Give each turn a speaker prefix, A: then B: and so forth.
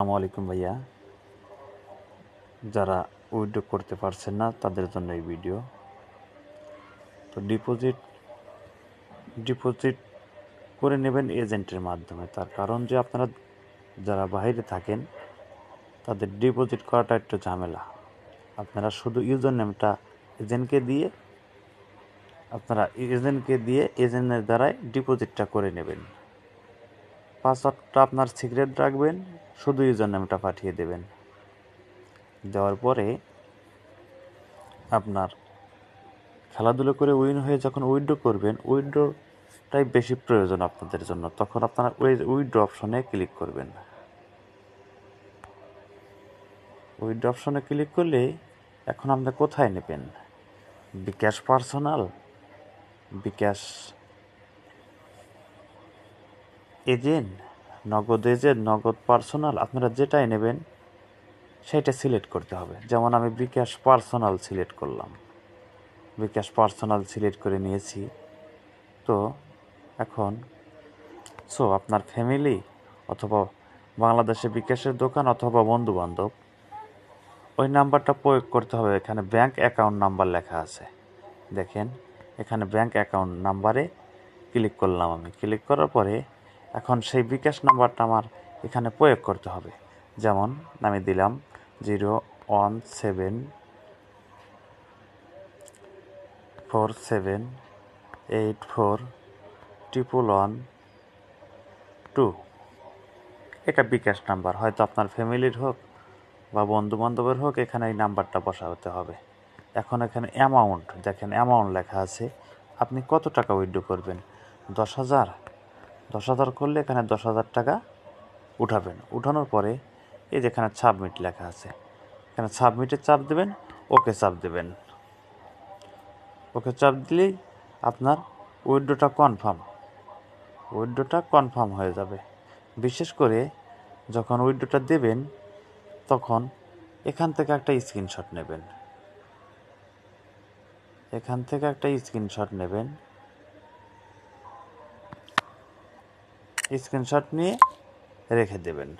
A: আসসালামু আলাইকুম ভাইয়া। যারা উইথড্র করতে পারছেন না তাদের জন্য এই ভিডিও। তো ডিপোজিট করে নেবেন এজেন্টের মাধ্যমে। তার কারণ যে আপনারা যারা বাইরে থাকেন তাদের ডিপোজিট করাটা একটু ঝামেলা। আপনারা শুধু ইউজার নেমটা এজেন্টকে দিয়ে এজেন্টের দ্বারাই ডিপোজিটটা করে নেবেন। পাসওয়ার্ডটা আপনার সিক্রেট রাখবেন, শুধু ইউজার নেমটা পাঠিয়ে দেবেন। দেওয়ার পরে আপনার খেলাধুলো করে উইন হয়ে যখন উইথড্র করবেন, উইথড্রটাই বেশি প্রয়োজন আপনাদের জন্য। তখন আপনারা উইথড্র অপশনে ক্লিক করবেন। উইথড্র অপশনে ক্লিক করলে এখন আপনি কোথায় নেবেন? বিকাশ পার্সোনাল, বিকাশ এজেন্ট, নগদ পার্সোনাল, আপনারা যেটাই নেবেন সেটা সিলেক্ট করতে হবে। যেমন আমি বিকাশ পার্সোনাল সিলেক্ট করলাম, বিকাশ পার্সোনাল সিলেক্ট করে নিয়েছি। তো এখন আপনার ফ্যামিলি অথবা বাংলাদেশে বিকাশের দোকান অথবা বন্ধুবান্ধব, ওই নাম্বারটা প্রয়োগ করতে হবে। এখানে ব্যাংক অ্যাকাউন্ট নাম্বার লেখা আছে, দেখেন এখানে ব্যাংক অ্যাকাউন্ট নাম্বারে ক্লিক করলাম। আমি ক্লিক করার পরে এখন সেই বিকাশ নাম্বারটা আমার এখানে প্রয়োগ করতে হবে। যেমন আমি দিলাম 01747841112। এটা বিকাশ নাম্বার, হয়তো আপনার ফ্যামিলির হোক বা বন্ধুবান্ধবের হোক, এখানে এই নাম্বারটা বসাতে হবে। এখন এখানে অ্যামাউন্ট, দেখেন অ্যামাউন্ট লেখা আছে। আপনি কত টাকা উইথড্র করবেন? 10,000। 10,000 করলে এখানে 10,000 টাকা উঠাবেন। উঠানোর পরে এই যেখানে সাবমিট লেখা আছে, এখানে সাবমিটে চাপ দেবেন, ওকে চাপ দেবেন। ওকে চাপ দিলেই আপনার উইথড্রটা কনফার্ম হয়ে যাবে। বিশেষ করে যখন উইথড্রটা দেবেন তখন এখান থেকে একটা স্ক্রিনশট নেবেন। স্ক্রিনশট নিয়ে রেখে দেবেন।